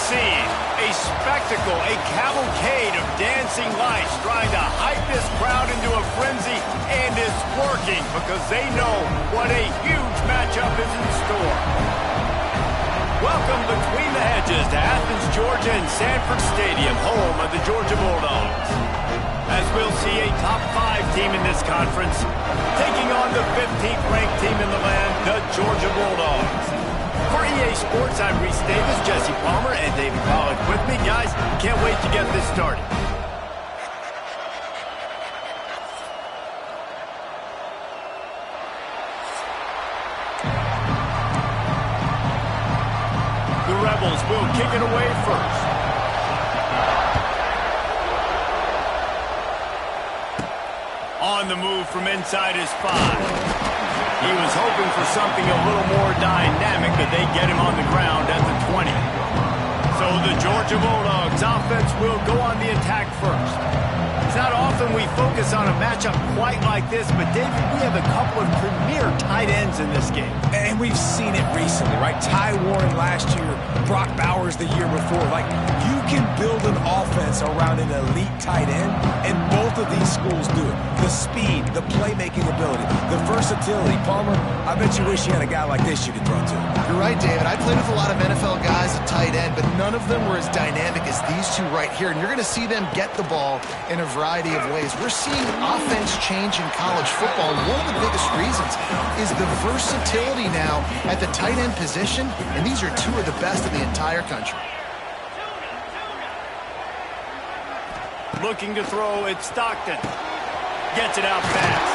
scene. A spectacle, a cavalcade of dancing lights trying to hype this crowd into a frenzy, and it's working because they know what a huge matchup is in store. Welcome between the hedges to Athens, Georgia and Sanford Stadium, home of the Georgia Bulldogs. As we'll see a top 5 team in this conference taking on the 15th ranked team in the land, the Georgia Bulldogs. For EA Sports, I'm Reese Davis, Jesse Palmer, and David Pollack with me. Guys, can't wait to get this started. The Rebels will kick it away first. On the move from inside his 5. He was hoping for something a little more dynamic, but they get him on the ground at the 20. So the Georgia Bulldogs offense will go on the attack first. It's not often we focus on a matchup quite like this, but David, we have a couple of premier tight ends in this game. And we've seen it recently, right? Ty Warren last year, Brock Bowers the year before. Like, you can build an offense around an elite tight end, and both of these schools do it. The speed, the playmaking ability, the versatility. Palmer, I bet you wish you had a guy like this you could throw to. You're right, David. I played with a lot of NFL guys at tight end, but none of them were as dynamic as these two right here. And you're going to see them get the ball in a variety of ways. We're seeing offense change in college football. And one of the biggest reasons is the versatility now at the tight end position. And these are two of the best in the entire country. Looking to throw, it's Stockton. Gets it out fast.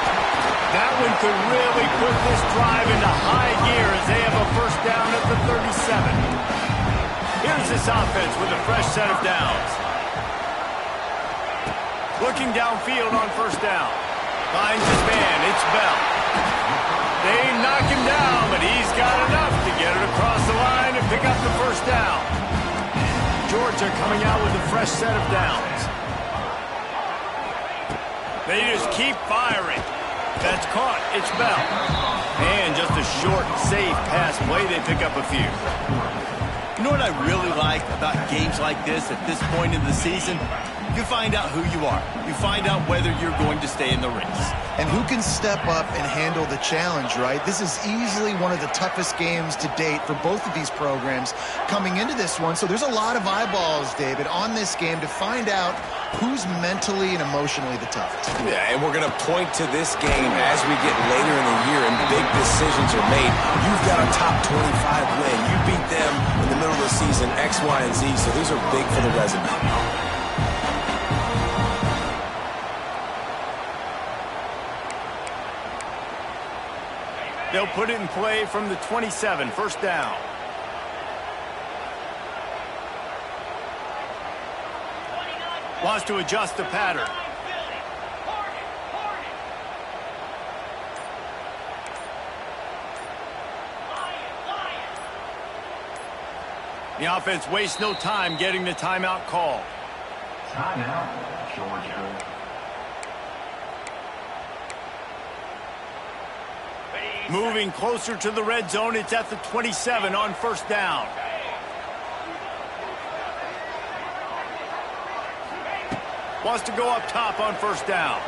That one could really put this drive into high gear as they have a first down at the 37. Here's this offense with a fresh set of downs. Looking downfield on first down. Finds his man, it's Bell. They knock him down, but he's got enough to get it across the line and pick up the first down. Georgia coming out with a fresh set of downs. They just keep firing. That's caught. It's Bell. And just a short, safe pass play. They pick up a few. You know what I really like about games like this at this point in the season? You find out who you are. You find out whether you're going to stay in the race. And who can step up and handle the challenge, right? This is easily one of the toughest games to date for both of these programs coming into this one. So there's a lot of eyeballs, David, on this game to find out who's mentally and emotionally the toughest. Yeah, and we're going to point to this game as we get later in the year and big decisions are made. You've got a top 25 win. You beat them in the middle of the season, X, Y, and Z, so these are big for the resume. They'll put it in play from the 27, first down. Wants to adjust the pattern. The offense wastes no time getting the timeout call. Timeout, Georgia. Moving closer to the red zone, it's at the 27 on first down. Wants to go up top on first down.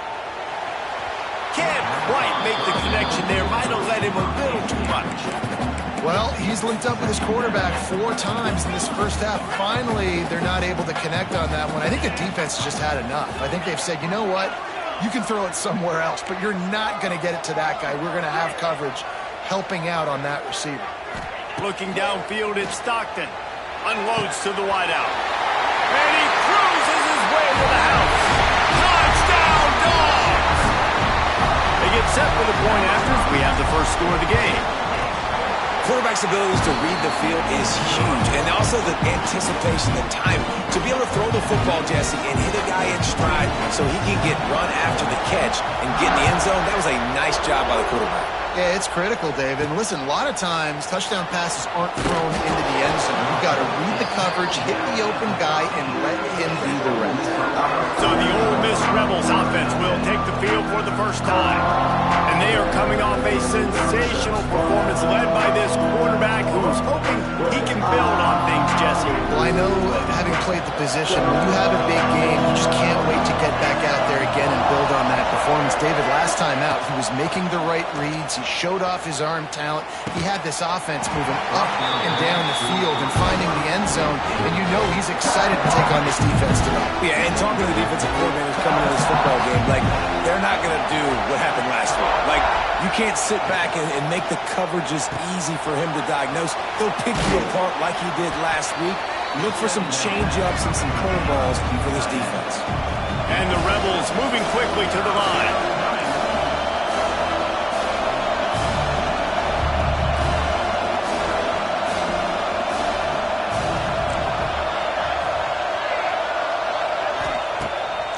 Can't quite make the connection there. Might have led him a little too much. Well, he's linked up with his quarterback 4 times in this first half. Finally, they're not able to connect on that one. I think the defense has just had enough. I think they've said, you know what? You can throw it somewhere else, but you're not going to get it to that guy. We're going to have coverage helping out on that receiver. Looking downfield, it's Stockton. Unloads to the wideout. And he cruises his way to the house. Touchdown, Dogs! They get set for the point after. We have the first score of the game. Quarterback's abilities to read the field is huge, and also the anticipation, the time to be able to throw the football, Jesse, and hit a guy in stride so he can get run after the catch and get in the end zone. That was a nice job by the quarterback. Yeah, it's critical, David. And listen, a lot of times touchdown passes aren't thrown into the end zone. You've got to read the coverage, hit the open guy, and let him do the rest. So the Ole Miss Rebels offense will take the field for the first time. And they are coming off a sensational performance led by this quarterback who's hoping he can build on things, Jesse. passing. Well, I know, having played the position, when you have a big game, you just can't wait to get back out there again and build on that performance. David, last time out, he was making the right reads. He showed off his arm talent. He had this offense moving up and down the field and finding the end zone, and you know he's excited to take on this defense tonight. Yeah, and talking to the defensive coordinators coming to this football game, like, they're not going to do what happened last week. Like, you can't sit back and make the coverages easy for him to diagnose. He'll pick you apart like he did last week. Look for some change-ups and some curveballs for this defense. And the Rebels moving quickly to the line.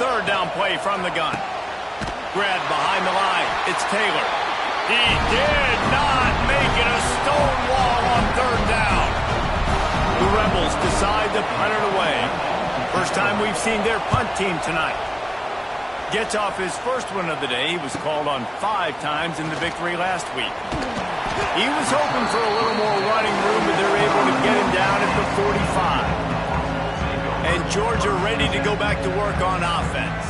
Third down play from the gun. Grabbed behind the line. It's Taylor. He did not make it a stone wall on third down. The Rebels decide to punt it away. First time we've seen their punt team tonight. Gets off his first one of the day. He was called on 5 times in the victory last week. He was hoping for a little more running room, but they're able to get him down at the 45. And Georgia ready to go back to work on offense.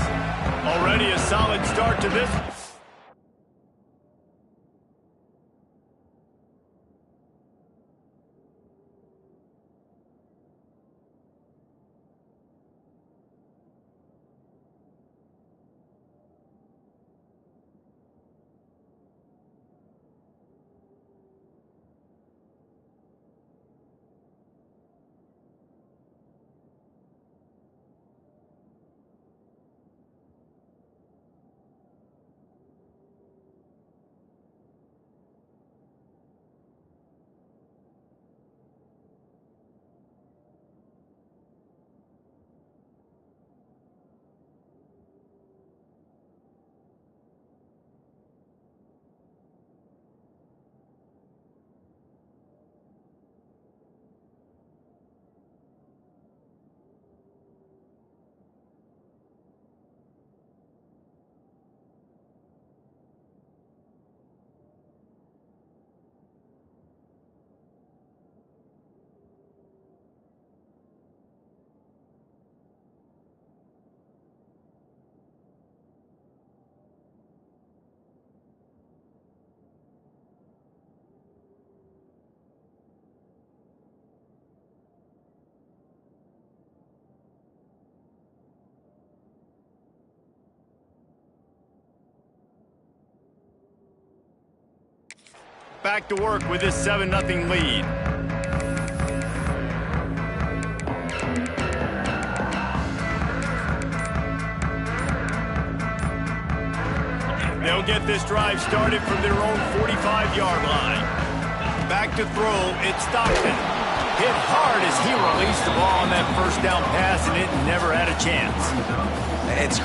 Already a solid start to this. Back to work with this 7-0 lead. They'll get this drive started from their own 45-yard line. Back to throw, it's Stockton. Hit hard as he released the ball on that first down pass, and it never had a chance. It's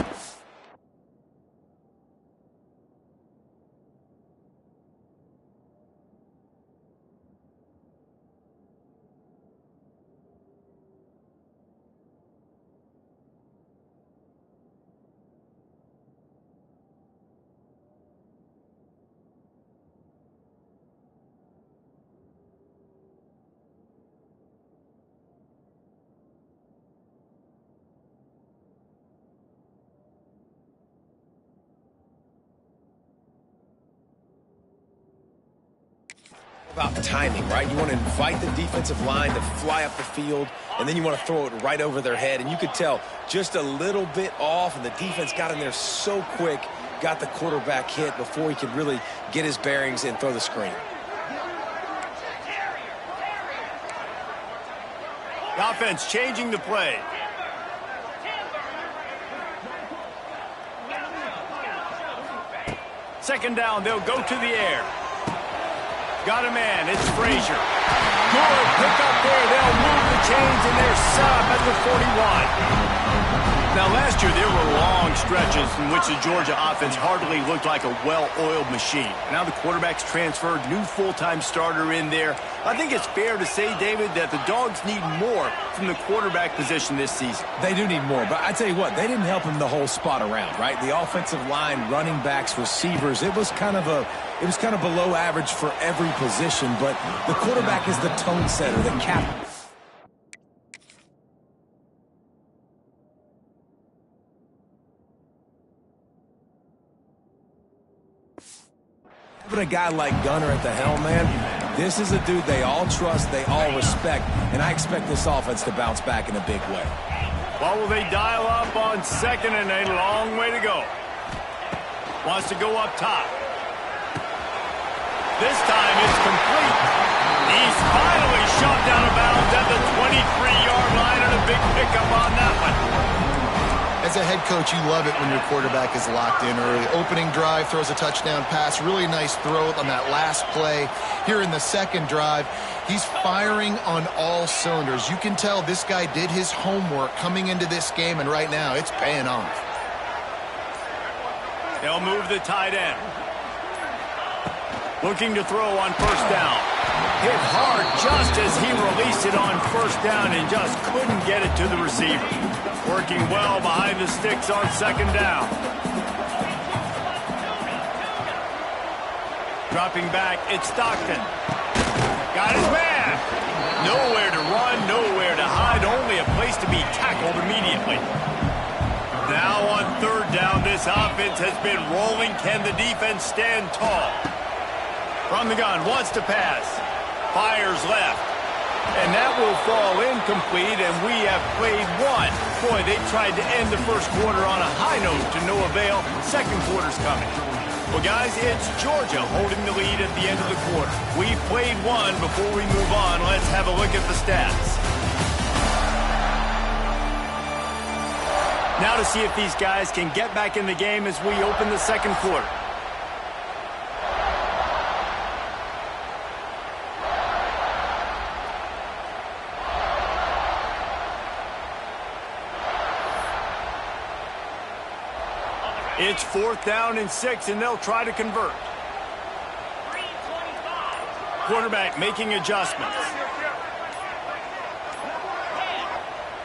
about timing, right? You want to invite the defensive line to fly up the field, and then you want to throw it right over their head. And you could tell just a little bit off, and the defense got in there so quick, got the quarterback hit before he could really get his bearings and throw the screen. The offense changing the play. Second down, they'll go to the air. Got a man, it's Frazier. Good pick up there. They'll move the chains, and they're set up at the 41. Now, last year, there were long stretches in which the Georgia offense hardly looked like a well-oiled machine. Now the quarterback's transferred, new full-time starter in there. I think it's fair to say, David, that the Dogs need more from the quarterback position this season. They do need more, but I tell you what, they didn't help him the whole spot around, right? The offensive line, running backs, receivers, it was kind of below average for every position, but the quarterback is the tone setter, the captain. But a guy like Gunner at the helm, man, this is a dude they all trust, they all respect, and I expect this offense to bounce back in a big way. Well, will they dial up on second and a long way to go? Wants to go up top. This time it's complete. He's finally shot down of bounds at the 23-yard line, and a big pickup on that one. As a head coach, you love it when your quarterback is locked in early. Opening drive, throws a touchdown pass. Really nice throw on that last play. Here in the second drive, he's firing on all cylinders. You can tell this guy did his homework coming into this game, and right now it's paying off. They'll move the tight end. Looking to throw on first down. Hit hard just as he released it on first down and just couldn't get it to the receiver. Working well behind the sticks on second down. Dropping back, it's Stockton. Got his man. Nowhere to run, nowhere to hide, only a place to be tackled immediately. Now on third down, this offense has been rolling. Can the defense stand tall? From the gun, wants to pass. Fires left. And that will fall incomplete, and we have played one. Boy, they tried to end the first quarter on a high note to no avail. Second quarter's coming. Well, guys, it's Georgia holding the lead at the end of the quarter. We've played one. Before we move on, let's have a look at the stats. Now to see if these guys can get back in the game as we open the second quarter. It's 4th down and 6, and they'll try to convert. Quarterback making adjustments.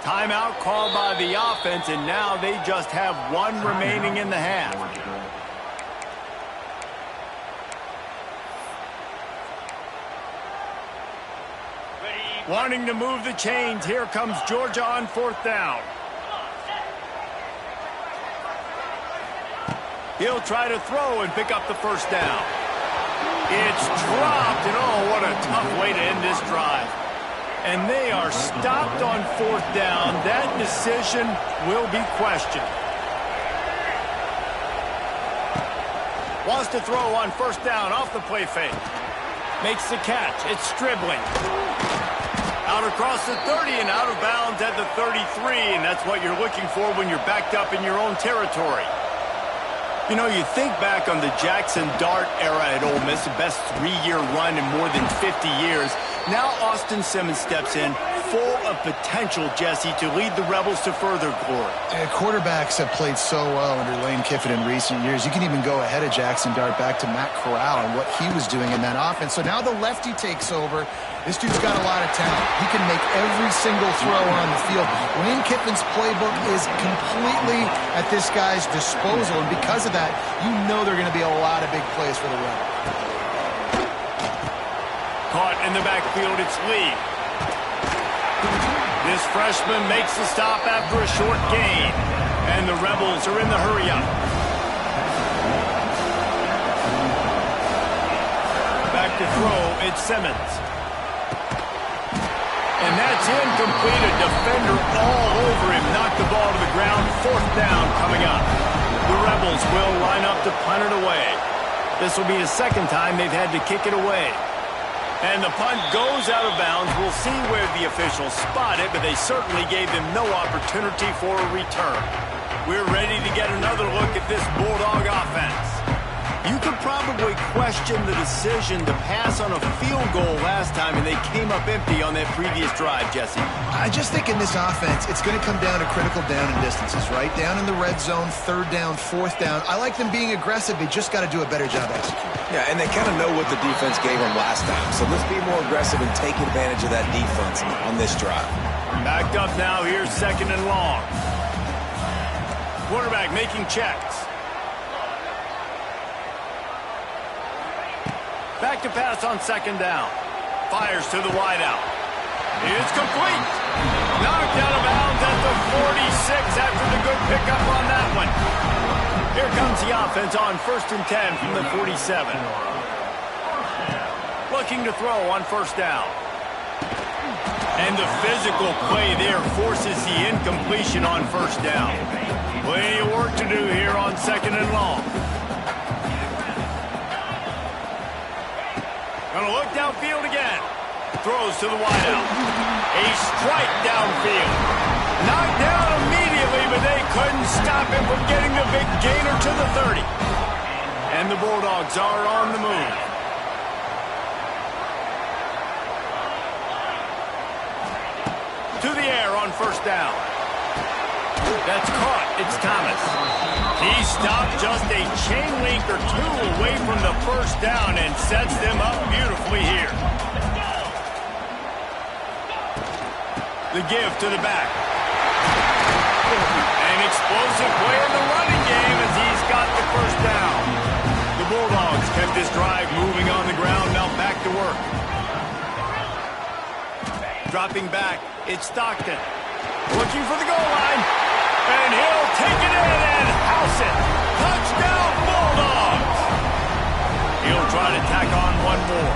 Timeout called by the offense, and now they just have one remaining in the half. Wanting to move the chains, here comes Georgia on 4th down. He'll try to throw and pick up the first down. It's dropped, and oh, what a tough way to end this drive. And they are stopped on 4th down. That decision will be questioned. Wants to throw on first down off the play fake. Makes the catch. It's Stribling. Out across the 30 and out of bounds at the 33, and that's what you're looking for when you're backed up in your own territory. You know, you think back on the Jackson Dart era at Ole Miss, the best 3-year run in more than 50 years. Now Austin Simmons steps in, full of potential, Jesse, to lead the Rebels to further glory. Quarterbacks have played so well under Lane Kiffin in recent years. You can even go ahead of Jackson Dart back to Matt Corral and what he was doing in that offense. So now the lefty takes over. This dude's got a lot of talent. He can make every single throw on the field. Lane Kiffin's playbook is completely at this guy's disposal, and because of that, you know there are going to be a lot of big plays for the Rebels. Caught in the backfield, it's Lee. This freshman makes the stop after a short gain, and the Rebels are in the hurry-up. Back to throw, it's Simmons. And that's incomplete. A defender all over him. Knocked the ball to the ground. 4th down coming up. The Rebels will line up to punt it away. This will be the second time they've had to kick it away. And the punt goes out of bounds. We'll see where the officials spot it, but they certainly gave them no opportunity for a return. We're ready to get another look at this Bulldog offense. You could probably question the decision to pass on a field goal last time, and they came up empty on that previous drive, Jesse. I just think in this offense, it's going to come down to critical down and distances, right? Down in the red zone, 3rd down, 4th down. I like them being aggressive. They just got to do a better job executing. Yeah, and they kind of know what the defense gave them last time. So let's be more aggressive and take advantage of that defense on this drive. Backed up now. Here's 2nd and long. Quarterback making checks. Back to pass on 2nd down. Fires to the wideout. It's complete. Knocked out of bounds at the 46 after the good pickup on that one. Here comes the offense on 1st and 10 from the 47. Looking to throw on first down. And the physical play there forces the incompletion on first down. Plenty of work to do here on second and long. Gonna look downfield again. Throws to the wideout. A strike downfield. Knocked down immediately, but they couldn't stop him from getting the big gainer to the 30. And the Bulldogs are on the move. To the air on first down. That's caught. It's Thomas. He stopped just a chain link or two away from the first down and sets them up beautifully here. The give to the back. An explosive play in the running game as he's got the first down. The Bulldogs kept this drive moving on the ground, now back to work. Dropping back, it's Stockton. Looking for the goal line. And he'll take it in and house it. Touchdown, Bulldogs! He'll try to tack on one more.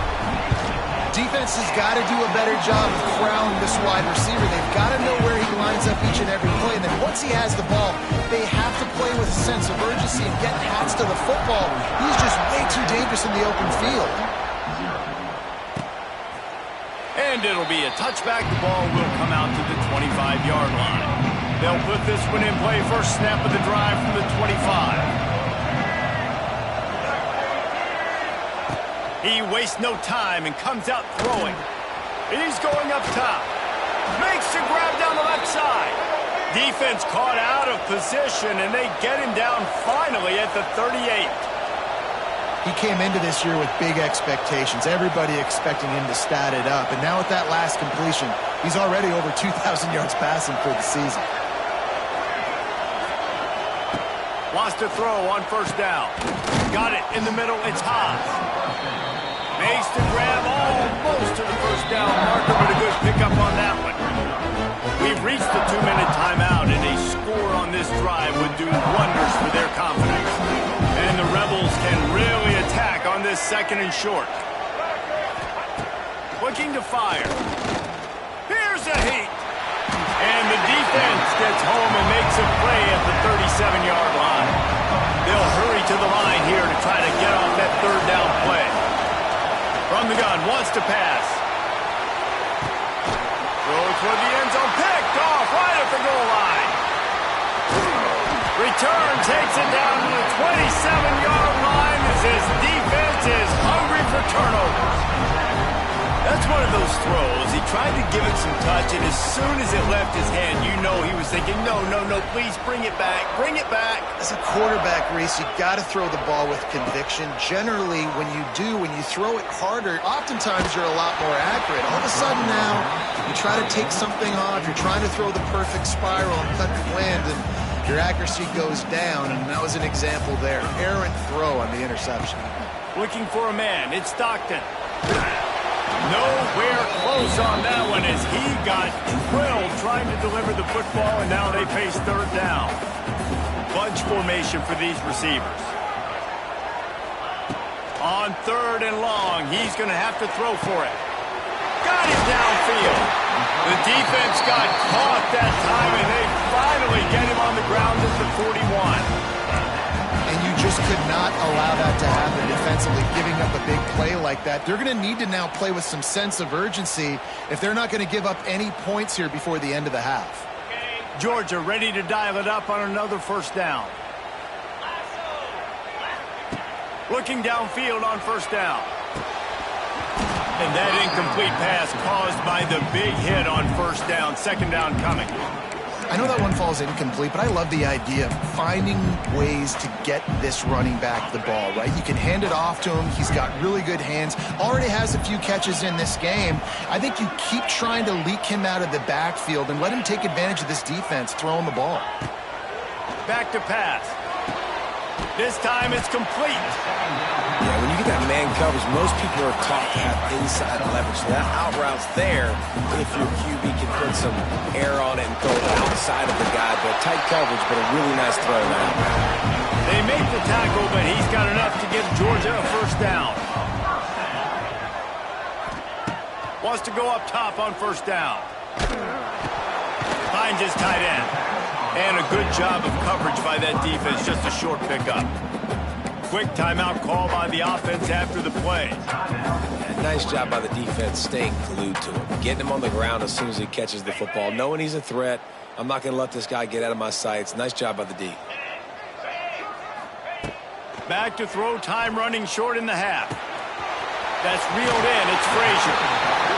Defense has got to do a better job of corralling this wide receiver. They've got to know where he lines up each and every play. And then once he has the ball, they have to play with a sense of urgency and get hats to the football. He's just way too dangerous in the open field. And it'll be a touchback. The ball will come out to the 25-yard line. They'll put this one in play. First snap of the drive from the 25. He wastes no time and comes out throwing. He's going up top. Makes the grab down the left side. Defense caught out of position, and they get him down finally at the 38. He came into this year with big expectations. Everybody expecting him to stat it up. And now with that last completion, he's already over 2,000 yards passing for the season. Wants to throw on first down. Got it in the middle. It's Haas. Makes the grab almost to the first down marker, but a good pickup on that one. We've reached the 2-minute timeout, and a score on this drive would do wonders for their confidence. And the Rebels can really attack on this second and short. Looking to fire. Here's a heat. And the defense gets home and makes a play at the 37-yard line. They'll hurry to the line here to try to get off that third down play. From the gun, wants to pass. Throw toward the end zone, picked off right at the goal line. Return takes it down to the 27-yard line as his defense is hungry for turnovers. That's one of those throws. He tried to give it some touch, and as soon as it left his hand, you know he was thinking, no, please bring it back, bring it back. As a quarterback, Reese, you got to throw the ball with conviction. Generally, when you throw it harder, oftentimes you're a lot more accurate. All of a sudden now, you try to take something off, you're trying to throw the perfect spiral and cut the wind, and your accuracy goes down, and that was an example there. Errant throw on the interception. Looking for a man, it's Stockton. Nowhere close on that one as he got drilled trying to deliver the football, and now they face third down. Bunch formation for these receivers. On third and long, he's going to have to throw for it. Got him downfield. The defense got caught that time, and they finally get him on the ground at the 41. And you just could not allow that to happen defensively, giving up a big play like that. They're going to need to now play with some sense of urgency if they're not going to give up any points here before the end of the half. Georgia ready to dial it up on another first down. Looking downfield on first down. And that incomplete pass caused by the big hit on first down. Second down coming. I know that one falls incomplete, but I love the idea of finding ways to get this running back the ball, right? You can hand it off to him. He's got really good hands. Already has a few catches in this game. I think you keep trying to leak him out of the backfield and let him take advantage of this defense throwing the ball. Back to pass. This time it's complete. Yeah, when you get that man coverage, most people are taught to have inside leverage. That out route's there if your QB can put some air on it and throw it outside of the guy. But tight coverage, but a really nice throw now. They make the tackle, but he's got enough to give Georgia a first down. Wants to go up top on first down. Finds his tight end. And a good job of coverage by that defense. Just a short pickup. Quick timeout call by the offense after the play. Yeah, nice job by the defense staying glued to him. Getting him on the ground as soon as he catches the football. Knowing he's a threat. I'm not going to let this guy get out of my sights. Nice job by the D. Back to throw, time running short in the half. That's reeled in. It's Frazier.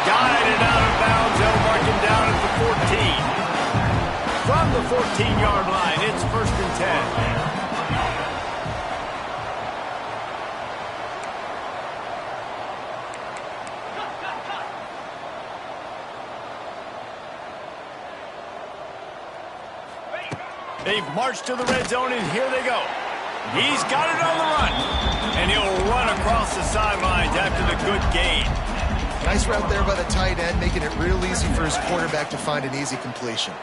Guided out of bounds. They'll mark him down at the 14. From the 14-yard line, it's 1st and 10. They've marched to the red zone, and here they go. He's got it on the run. And he'll run across the sidelines after the good gain. Nice route there by the tight end, making it real easy for his quarterback to find an easy completion.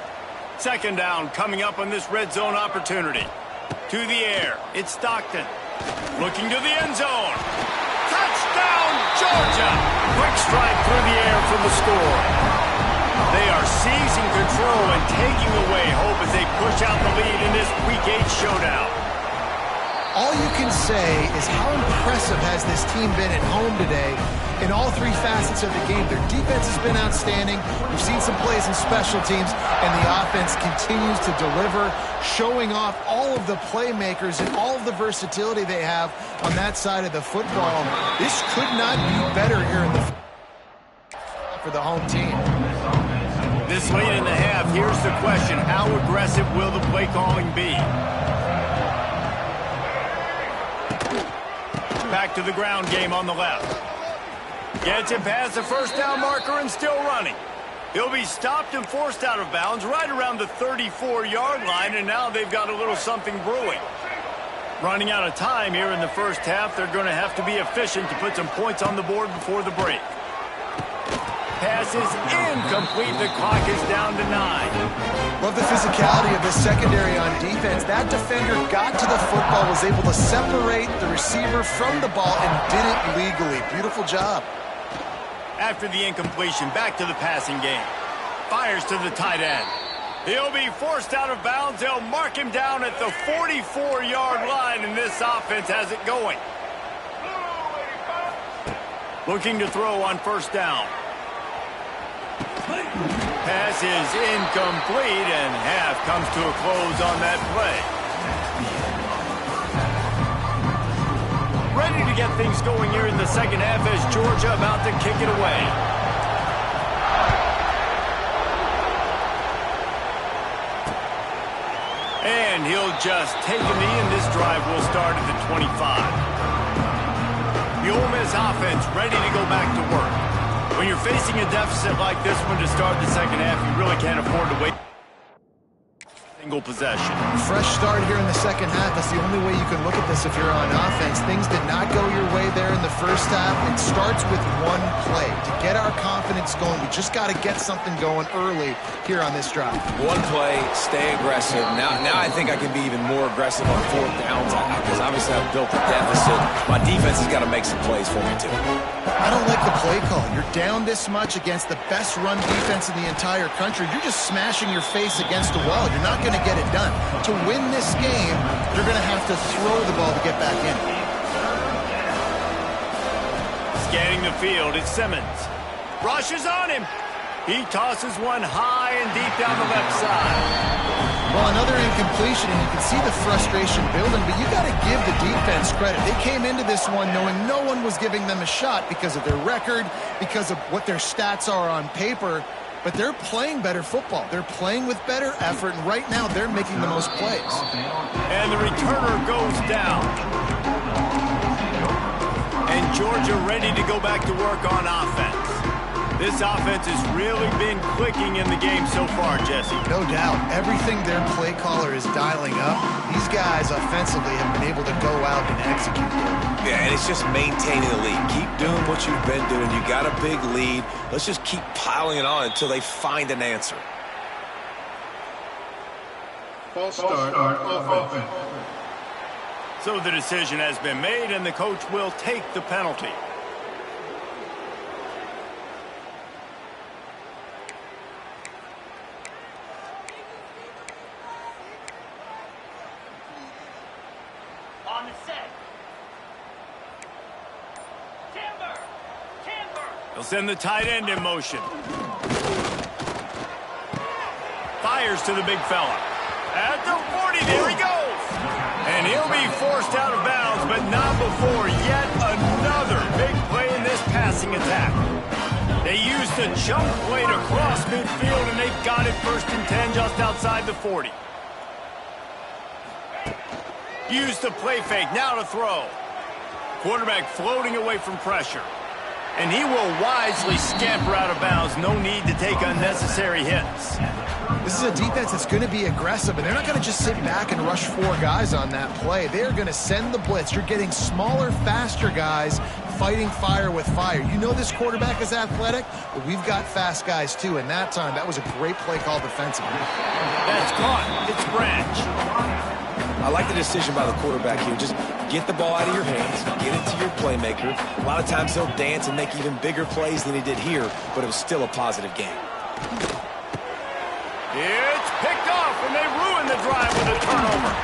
2nd down coming up on this red zone opportunity. To the air. It's Stockton. Looking to the end zone. Touchdown, Georgia! Quick strike through the air for the score. They are seizing control and taking away hope as they push out the lead in this Week 8 showdown. All you can say is how impressive has this team been at home today in all 3 facets of the game. Their defense has been outstanding. We've seen some plays in special teams, and the offense continues to deliver, showing off all of the playmakers and all of the versatility they have on that side of the football. This could not be better here in the for the home team. This late in the half, here's the question. How aggressive will the play calling be? Back to the ground game on the left. Gets it past the 1st down marker and still running. He'll be stopped and forced out of bounds right around the 34-yard line, and now they've got a little something brewing. Running out of time here in the first half, they're going to have to be efficient to put some points on the board before the break. Pass is incomplete. The clock is down to 9. Love the physicality of the secondary on defense. That defender got to the football, was able to separate the receiver from the ball, and did it legally. Beautiful job. After the incompletion, back to the passing game. Fires to the tight end. He'll be forced out of bounds. They'll mark him down at the 44-yard line, and this offense has it going. Looking to throw on 1st down. Pass is incomplete, and half comes to a close on that play. Ready to get things going here in the second half as Georgia about to kick it away. And he'll just take a knee, and this drive will start at the 25. The Ole Miss offense ready to go back to work. When you're facing a deficit like this one to start the second half, you really can't afford to wait. Single possession. Fresh start here in the second half. That's the only way you can look at this if you're on offense. Things did not go your way there in the first half. It starts with one play. To get our confidence going, we just got to get something going early here on this drive. One play, stay aggressive. Now I think I can be even more aggressive on 4th downs because obviously I've built a deficit. My defense has got to make some plays for me too. I don't like the play call. You're down this much against the best run defense in the entire country. You're just smashing your face against a wall. You're not going to get it done. To win this game, you're going to have to throw the ball to get back in. Scanning the field, it's Simmons. Rushes on him. He tosses one high and deep down the left side. Well, another incompletion, and you can see the frustration building, but you got to give the defense credit. They came into this one knowing no one was giving them a shot because of their record, because of what their stats are on paper, but they're playing better football. They're playing with better effort, and right now they're making the most plays. And the returner goes down. And Georgia ready to go back to work on offense. This offense has really been clicking in the game so far, Jesse. No doubt. Everything their play caller is dialing up, these guys offensively have been able to go out and execute. Yeah, and it's just maintaining the lead. Keep doing what you've been doing. You got a big lead. Let's just keep piling it on until they find an answer. False start offense. So the decision has been made, and the coach will take the penalty. He'll send the tight end in motion. Fires to the big fella. At the 40, there he goes. And he'll be forced out of bounds, but not before yet another big play in this passing attack. They used the jump play to cross midfield, and they've got it 1st and 10 just outside the 40. Use the play fake, now to throw. Quarterback floating away from pressure. And he will wisely scamper out of bounds. No need to take unnecessary hits. This is a defense that's going to be aggressive, and they're not going to just sit back and rush 4 guys on that play. They're going to send the blitz. You're getting smaller, faster guys fighting fire with fire. You know this quarterback is athletic, but we've got fast guys too, and that time, that was a great play call defensively. That's caught. It's Branch. I like the decision by the quarterback here. Just get the ball out of your hands, get it to your playmaker. A lot of times he'll dance and make even bigger plays than he did here, but it was still a positive game. It's picked off, and they ruin the drive with a turnover.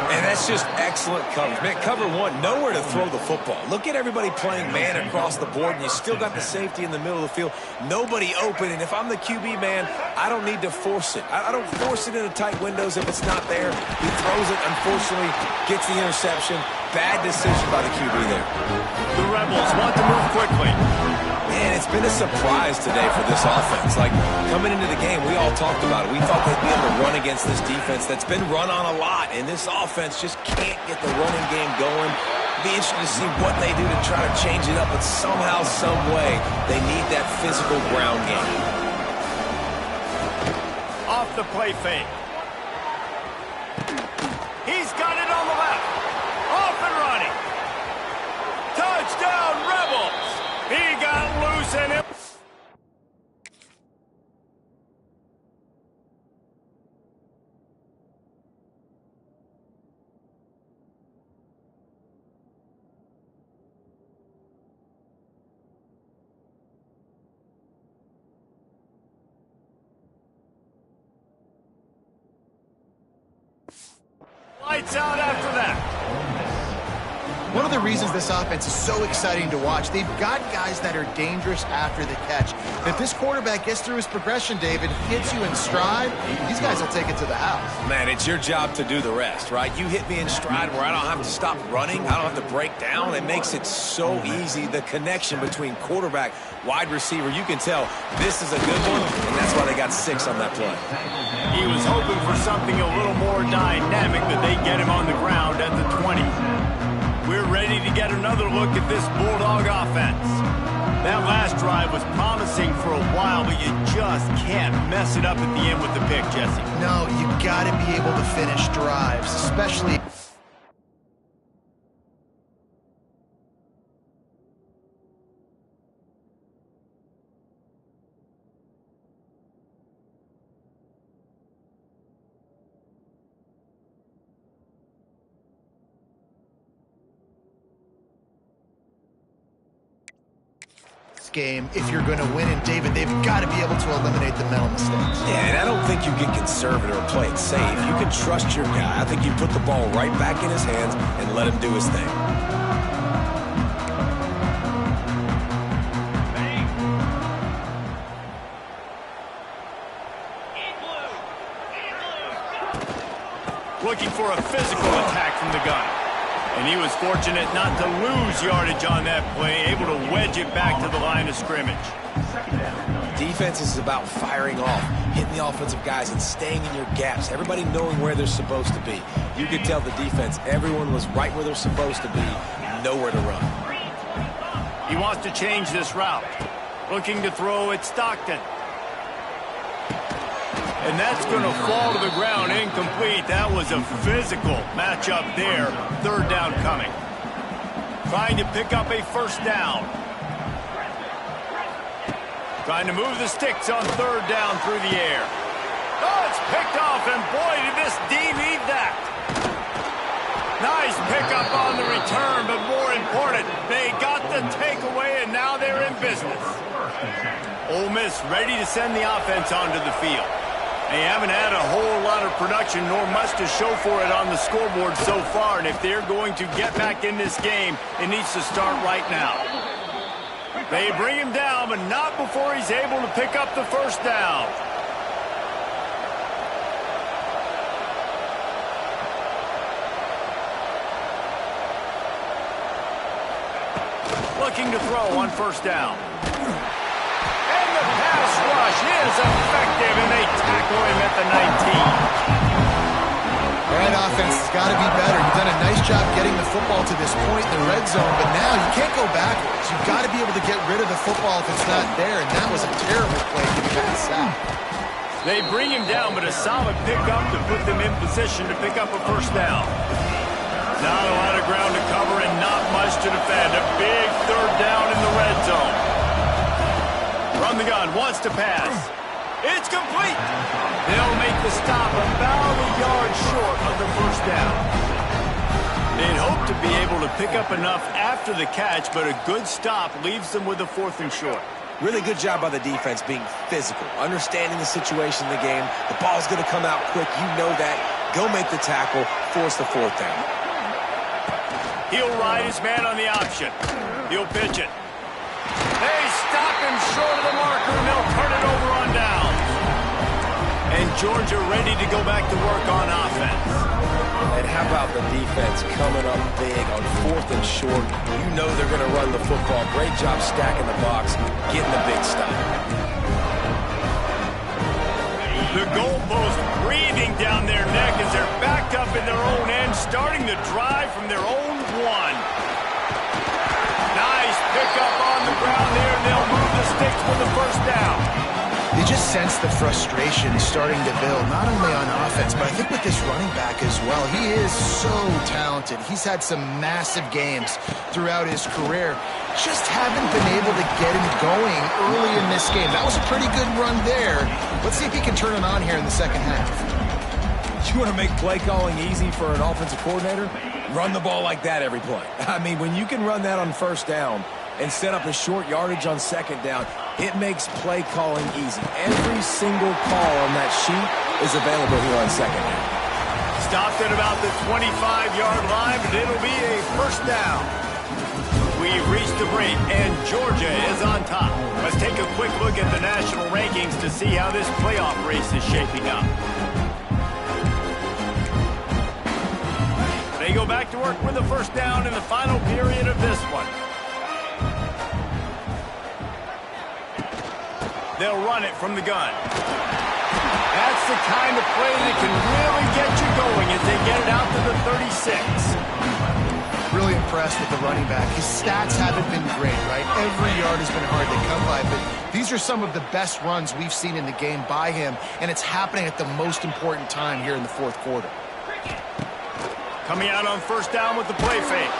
And that's just excellent coverage. Man, cover one, nowhere to throw the football. Look at everybody playing man across the board, and you still got the safety in the middle of the field. Nobody open, and if I'm the QB, man, I don't need to force it. I don't force it into tight windows if it's not there. He throws it, unfortunately, gets the interception. Bad decision by the QB there. The Rebels want to move quickly. Man, it's been a surprise today for this offense. Like, coming into the game, we all talked about it. We thought they'd be able to run against this defense that's been run on a lot, and this offense just can't get the running game going. Be interesting to see what they do to try to change it up, but somehow, some way, they need that physical ground game. Off the play fake. He's got it on the left. Off and running. Touchdown, Rebels. He got loose and it. Lights out after that. One of the reasons this offense is so exciting to watch, they've got guys that are dangerous after the catch. If this quarterback gets through his progression, David, hits you in stride, these guys will take it to the house. Man, it's your job to do the rest, right? You hit me in stride where I don't have to stop running. I don't have to break down. It makes it so easy. The connection between quarterback, wide receiver, you can tell this is a good one, and that's why they got 6 on that play. He was hoping for something a little more dynamic, but they get him on the ground at the 20. We're ready to get another look at this Bulldog offense. That last drive was promising for a while, but you just can't mess it up at the end with the pick, Jesse. No, you got to be able to finish drives, especially... game if you're going to win. And David, they've got to be able to eliminate the mental mistakes. Yeah, and I don't think you get conservative or play it safe. You can trust your guy. I think you put the ball right back in his hands and let him do his thing. Looking for a physical attack from the gun. And he was fortunate not to lose yardage on that play, able to wedge it back to the line of scrimmage. Defense is about firing off, hitting the offensive guys and staying in your gaps, everybody knowing where they're supposed to be. You could tell the defense, everyone was right where they're supposed to be, nowhere to run. He wants to change this route. Looking to throw at Stockton. And that's going to fall to the ground incomplete. That was a physical matchup there. Third down coming. Trying to pick up a first down. Trying to move the sticks on third down through the air. Oh, it's picked off, and boy, did this D need that. Nice pickup on the return, but more important, they got the takeaway, and now they're in business. Ole Miss ready to send the offense onto the field. They haven't had a whole lot of production nor much to show for it on the scoreboard so far, and if they're going to get back in this game, it needs to start right now. They bring him down, but not before he's able to pick up the first down. Looking to throw on first down. And the pass rush is effective, and they tackle him at the 19. That offense has got to be better. You've done a nice job getting the football to this point in the red zone, but now you can't go backwards. You've got to be able to get rid of the football if it's not there, and that was a terrible play to get the sack. They bring him down, but a solid pickup to put them in position to pick up a first down. Not a lot of ground to cover and not much to defend. A big third down in the red zone. From the gun, wants to pass. It's complete. They'll make the stop about a yard short of the first down. They'd hope to be able to pick up enough after the catch, but a good stop leaves them with a 4th and short. Really good job by the defense being physical, understanding the situation in the game. The ball's going to come out quick. You know that. Go make the tackle, force the 4th down. He'll ride his man on the option. He'll pitch it. They stop him short of the marker, and they'll turn it over on downs. And Georgia ready to go back to work on offense. And how about the defense coming up big on 4th and short? You know they're going to run the football. Great job stacking the box, getting the big stop. The goalpost breathing down their neck as they're backed up in their own end, starting the drive from their own 1. Nice pickup on the ground there, and they'll move the sticks for the first down. You just sense the frustration starting to build, not only on offense, but I think with this running back as well. He is so talented. He's had some massive games throughout his career. Just haven't been able to get him going early in this game. That was a pretty good run there. Let's see if he can turn it on here in the second half. You want to make play calling easy for an offensive coordinator? Run the ball like that every play. I mean, when you can run that on first down and set up a short yardage on second down, it makes play calling easy. Every single call on that sheet is available here on second down. Stopped at about the 25-yard line, but it'll be a first down. We've reached the break, and Georgia is on top. Let's take a quick look at the national rankings to see how this playoff race is shaping up. They go back to work with a first down in the final period of this one. They'll run it from the gun. That's the kind of play that can really get you going as they get it out to the 36. Really impressed with the running back. His stats haven't been great, right? Every yard has been hard to come by, but these are some of the best runs we've seen in the game by him, and it's happening at the most important time here in the 4th quarter. Coming out on first down with the play fake.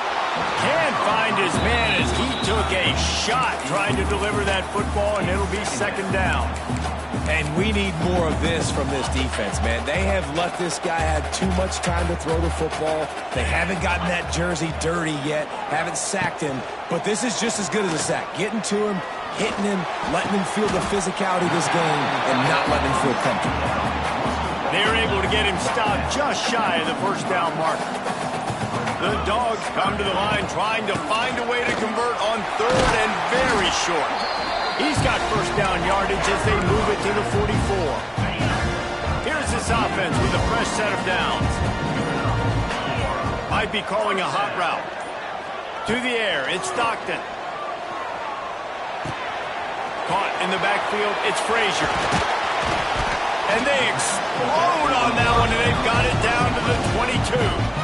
Can't find his man as he took a shot trying to deliver that football, and it'll be second down. And we need more of this from this defense, man. They have let this guy have too much time to throw the football. They haven't gotten that jersey dirty yet, haven't sacked him, but this is just as good as a sack. Getting to him, hitting him, letting him feel the physicality of this game, and not letting him feel comfortable. They're able to get him stopped just shy of the first down marker. The Dogs come to the line trying to find a way to convert on third and very short. He's got first down yardage as they move it to the 44. Here's this offense with a fresh set of downs. Might be calling a hot route. To the air, it's Stockton. Caught in the backfield, it's Frazier. And they explode on that one, and they've got it down to the 22.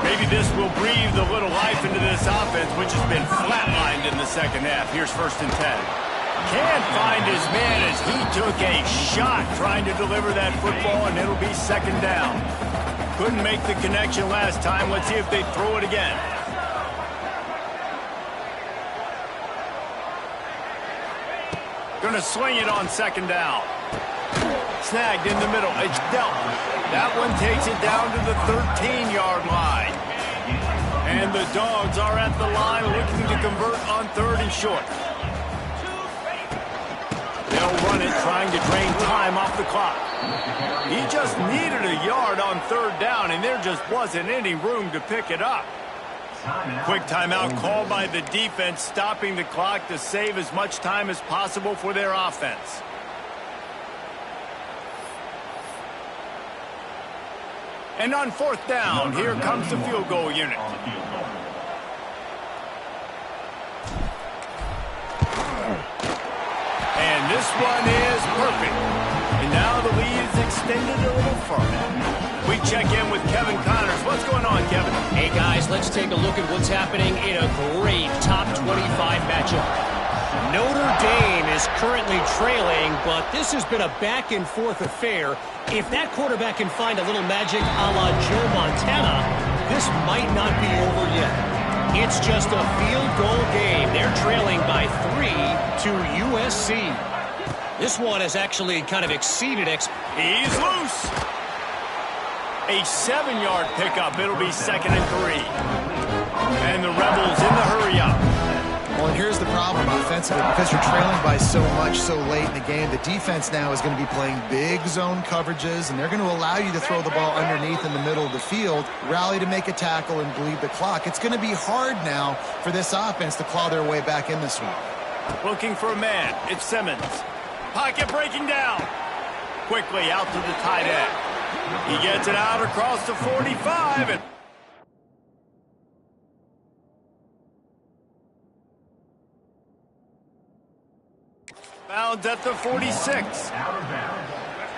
Maybe this will breathe a little life into this offense, which has been flatlined in the second half. Here's 1st and 10. Can't find his man as he took a shot trying to deliver that football, and it'll be second down. Couldn't make the connection last time. Let's see if they throw it again. Gonna swing it on second down. Snagged in the middle. It's dealt. That one takes it down to the 13-yard line. And the Dogs are at the line looking to convert on third and short. They'll run it, trying to drain time off the clock. He just needed a yard on third down, and there just wasn't any room to pick it up. Quick timeout called by the defense, stopping the clock to save as much time as possible for their offense. And on fourth down, here comes the field goal unit. And this one is perfect. And now the lead is extended a little further. We check in with Kevin Connors. What's going on, Kevin? Hey, guys, let's take a look at what's happening in a great top 25 matchup. Notre Dame is currently trailing, but this has been a back-and-forth affair. If that quarterback can find a little magic a la Joe Montana, this might not be over yet. It's just a field goal game. They're trailing by 3 to USC. This one has actually kind of exceeded He's loose. A 7-yard pickup. It'll be 2nd and 3. And the Rebels in the hurry-up. Well, and here's the problem offensively. Because you're trailing by so much so late in the game, the defense now is going to be playing big zone coverages, and they're going to allow you to throw the ball underneath in the middle of the field, rally to make a tackle, and bleed the clock. It's going to be hard now for this offense to claw their way back in this one. Looking for a man. It's Simmons. Pocket breaking down. Quickly out to the tight end. He gets it out across the 45. And bounds at the 46.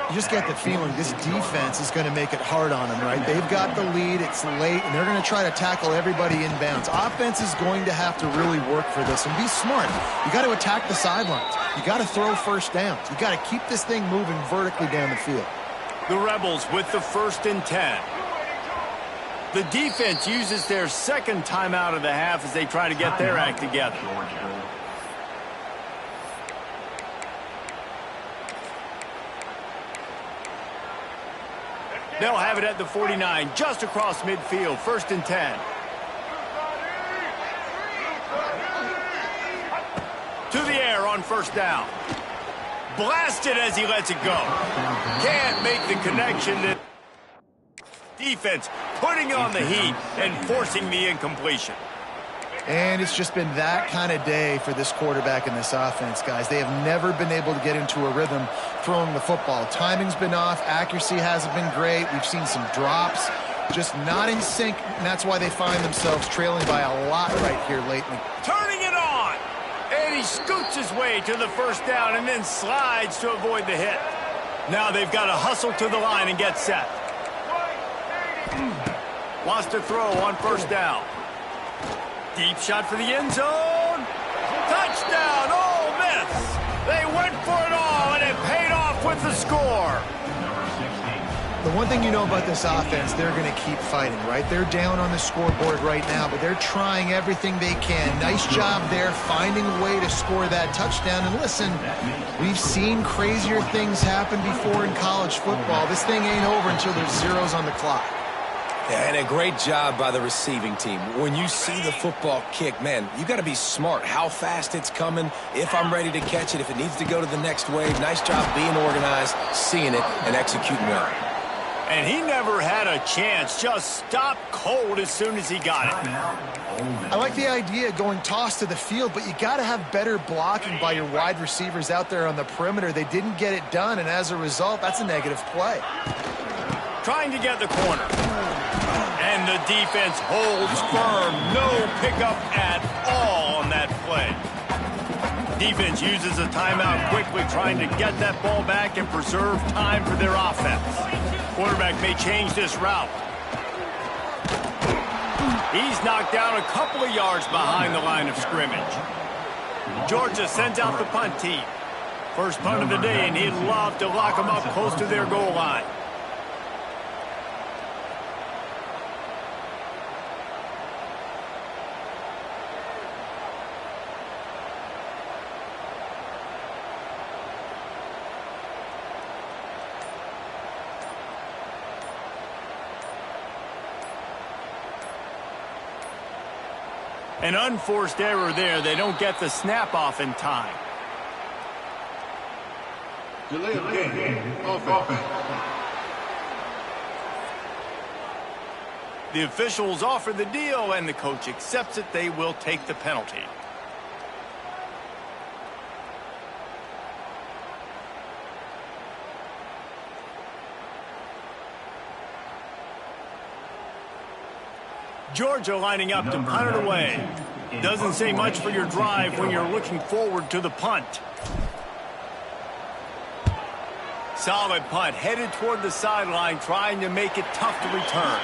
You just get the feeling this defense is going to make it hard on them, right? They've got the lead, it's late, and they're going to try to tackle everybody inbounds. Offense is going to have to really work for this and be smart. You got to attack the sidelines. You got to throw first downs. You got to keep this thing moving vertically down the field. The Rebels with the 1st and 10. The defense uses their 2nd timeout of the half as they try to get their act together. They'll have it at the 49, just across midfield, 1st and 10. To the air on 1st down. Blasted as he lets it go. Can't make the connection. Defense putting on the heat and forcing the incompletion. And it's just been that kind of day for this quarterback and this offense, guys. They have never been able to get into a rhythm throwing the football. Timing's been off. Accuracy hasn't been great. We've seen some drops. Just not in sync, and that's why they find themselves trailing by a lot right here lately. Turning it on! And he scoots his way to the 1st down and then slides to avoid the hit. Now they've got to hustle to the line and get set. Lost to throw on 1st down. Deep shot for the end zone. Touchdown, Ole Miss. They went for it all, and it paid off with the score. The one thing you know about this offense, they're going to keep fighting, right? They're down on the scoreboard right now, but they're trying everything they can. Nice job there, finding a way to score that touchdown. And listen, we've seen crazier things happen before in college football. This thing ain't over until there's zeros on the clock. Yeah, and a great job by the receiving team. When you see the football kick, man, you got to be smart. How fast it's coming, if I'm ready to catch it, if it needs to go to the next wave. Nice job being organized, seeing it, and executing well. And he never had a chance. Just stopped cold as soon as he got it. I like the idea of going toss to the field, but you got to have better blocking by your wide receivers out there on the perimeter. They didn't get it done, and as a result, that's a negative play. Trying to get the corner. And the defense holds firm. No pickup at all on that play. Defense uses a timeout quickly, trying to get that ball back and preserve time for their offense. Quarterback may change this route. He's knocked down a couple of yards behind the line of scrimmage. Georgia sends out the punt team. First punt of the day, and he'd love to lock them up close to their goal line. An unforced error there. They don't get the snap off in time. Delay of game. Offense. The officials offer the deal, and the coach accepts it. They will take the penalty. Georgia lining up to punt it away. Doesn't say much for your drive when you're looking forward to the punt. Solid punt, headed toward the sideline, trying to make it tough to return.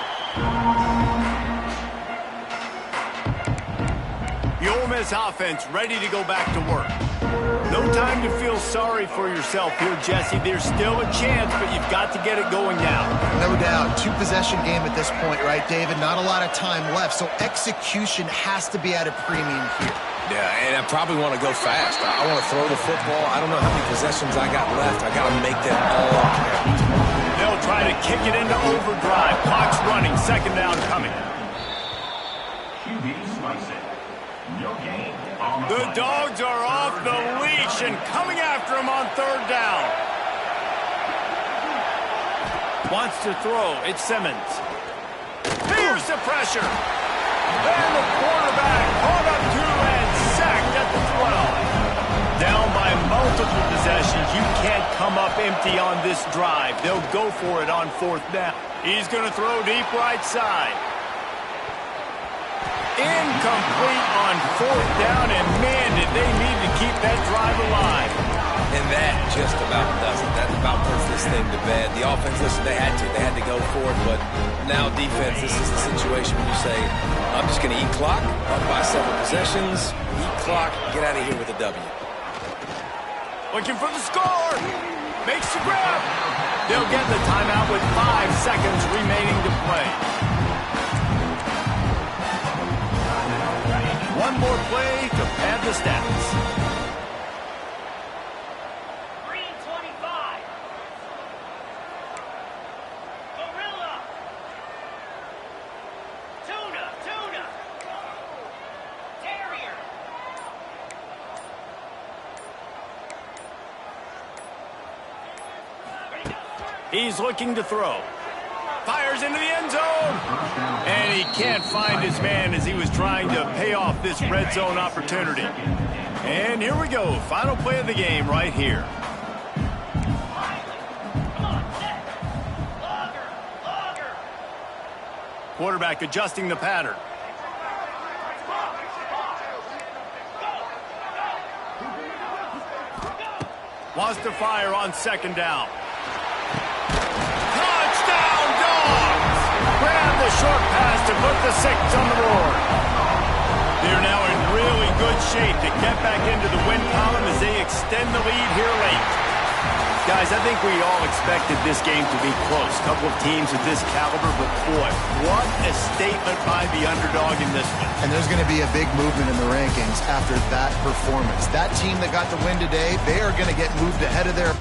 The Ole Miss offense ready to go back to work. No time to feel sorry for yourself here, Jesse. There's still a chance, but you've got to get it going now. No doubt. Two-possession game at this point, right, David? Not a lot of time left, so execution has to be at a premium here. Yeah, and I probably want to go fast. I want to throw the football. I don't know how many possessions I got left. I got to make that all count. They'll try to kick it into overdrive. Clock's running. Second down coming. QB slice it. No gain. The Dogs are off the leash and coming after him on third down. Wants to throw. It's Simmons. Here's the pressure. And the quarterback caught up to and sacked at the 12. Down by multiple possessions. You can't come up empty on this drive. They'll go for it on fourth down. He's going to throw deep right side. Incomplete on fourth down, and man, did they need to keep that drive alive. And that just about does it. That about puts this thing to bed. The offense, listen, they had to go for it, but now defense, this is the situation when you say, I'm just going to eat clock, up by several possessions, eat clock, get out of here with a W. Looking for the score. Makes the grab. They'll get the timeout with 5 seconds remaining to play. One more play to pad the stats. Green 25. Gorilla. Tuna. Terrier. He's looking to throw. Fires into the end zone. And he can't find his man as he was trying to pay off this red zone opportunity. And here we go. Final play of the game right here. Quarterback adjusting the pattern. Wants to fire on second down. Grab the short pass to put the 6 on the board. They're now in really good shape to get back into the win column as they extend the lead here late. Guys, I think we all expected this game to be close. A couple of teams of this caliber, but boy, what a statement by the underdog in this one. And there's going to be a big movement in the rankings after that performance. That team that got the win today, they are going to get moved ahead of their